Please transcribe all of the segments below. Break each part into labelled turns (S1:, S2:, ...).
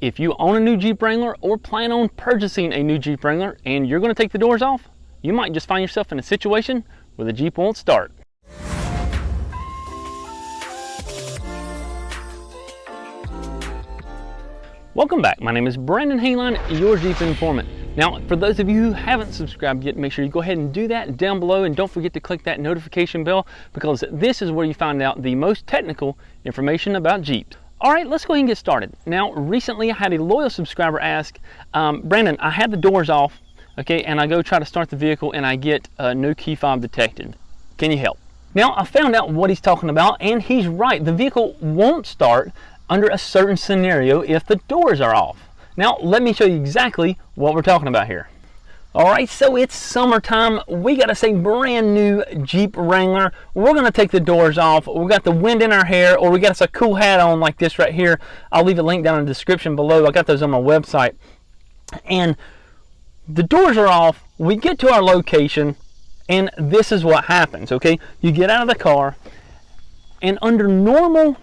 S1: If you own a new Jeep Wrangler or plan on purchasing a new Jeep Wrangler and you're going to take the doors off, you might just find yourself in a situation where the Jeep won't start. Welcome back. My name is Brandon Haneline, your Jeep informant. Now, for those of you who haven't subscribed yet, make sure you go ahead and do that down below, and don't forget to click that notification bell, because this is where you find out the most technical information about Jeeps. All right, let's go ahead and get started. Now, recently I had a loyal subscriber ask, Brandon, I had the doors off, okay, and I go try to start the vehicle and I get no key fob detected. Can you help? Now, I found out what he's talking about, and he's right. The vehicle won't start under a certain scenario if the doors are off. Now, let me show you exactly what we're talking about here. All right, so it's summertime. We got us a brand new Jeep Wrangler. We're gonna take the doors off. We got the wind in our hair, or we got us a cool hat on like this right here. I'll leave a link down in the description below. I got those on my website. And the doors are off. We get to our location, and this is what happens, okay? You get out of the car, and under normal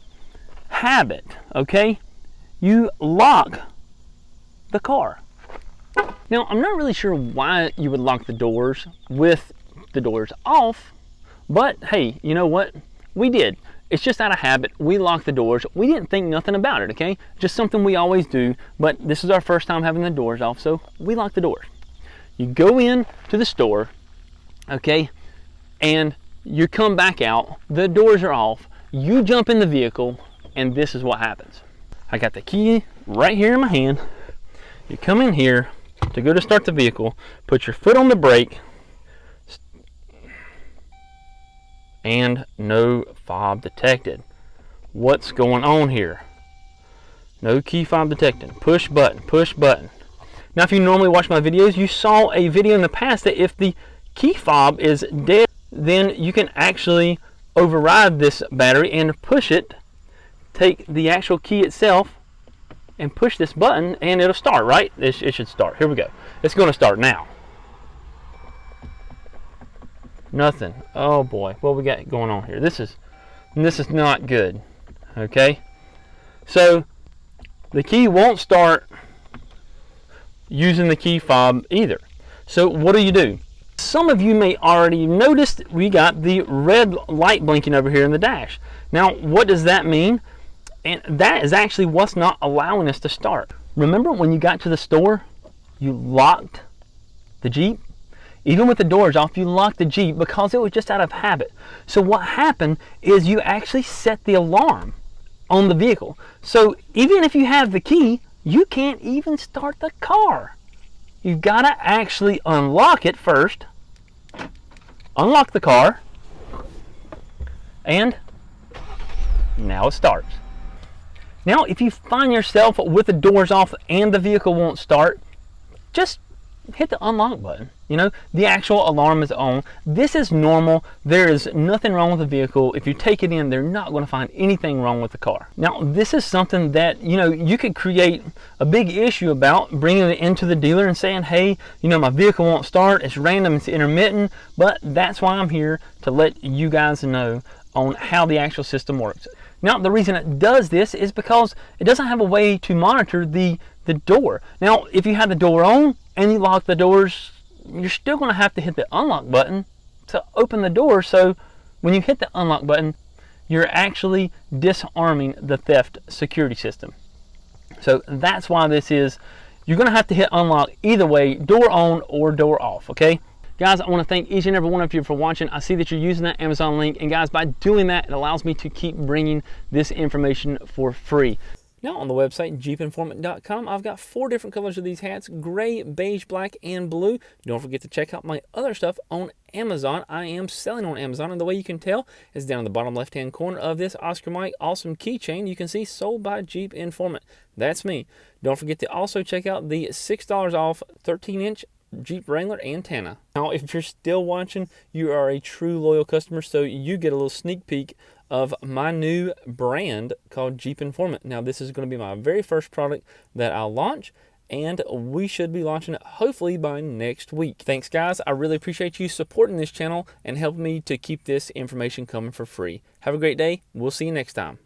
S1: habit, okay, you lock the car. Now, I'm not really sure why you would lock the doors with the doors off, but hey, you know what? We did. It's just out of habit. We locked the doors. We didn't think nothing about it, okay? Just something we always do, but this is our first time having the doors off, so we locked the doors. You go in to the store, okay, and you come back out, the doors are off, you jump in the vehicle, and this is what happens. I got the key right here in my hand. You come in here to go to start the vehicle, put your foot on the brake, and no fob detected. What's going on here? No key fob detected. Push button, push button. Now, if you normally watch my videos, you saw a video in the past that if the key fob is dead, then you can actually override this battery and push it, take the actual key itself and push this button, and it'll start, right? It should start. Here we go. It's going to start now. Nothing. Oh boy, what we got going on here? This is not good. Okay, so the key won't start using the key fob either. So what do? Some of you may already noticed we got the red light blinking over here in the dash. Now, what does that mean? And that is actually what's not allowing us to start. Remember when you got to the store, you locked the Jeep? Even with the doors off, you locked the Jeep because it was just out of habit. So what happened is you actually set the alarm on the vehicle. So even if you have the key, you can't even start the car. You've got to actually unlock it first, unlock the car, and now it starts. Now, if you find yourself with the doors off and the vehicle won't start, just hit the unlock button. You know, the actual alarm is on. This is normal. There is nothing wrong with the vehicle. If you take it in, they're not going to find anything wrong with the car. Now, this is something that, you know, you could create a big issue about, bringing it into the dealer and saying, hey, you know, my vehicle won't start. It's random, it's intermittent. But that's why I'm here, to let you guys know on how the actual system works. Now, the reason it does this is because it doesn't have a way to monitor the door. Now, if you have the door on and you lock the doors, you're still going to have to hit the unlock button to open the door. So when you hit the unlock button, you're actually disarming the theft security system. So that's why this is, you're going to have to hit unlock either way, door on or door off, okay? Guys, I want to thank each and every one of you for watching. I see that you're using that Amazon link, and guys, by doing that, it allows me to keep bringing this information for free. Now, on the website, jeepinformant.com, I've got 4 different colors of these hats: gray, beige, black, and blue. Don't forget to check out my other stuff on Amazon. I am selling on Amazon, and the way you can tell is down in the bottom left-hand corner of this Oscar Mike Awesome keychain. You can see sold by Jeep Informant. That's me. Don't forget to also check out the $6 off 13-inch Jeep Wrangler antenna. Now, if you're still watching, you are a true loyal customer, so you get a little sneak peek of my new brand called Jeep Informant. Now, this is going to be my very first product that I'll launch, and we should be launching it hopefully by next week. Thanks, guys. I really appreciate you supporting this channel and helping me to keep this information coming for free. Have a great day. We'll see you next time.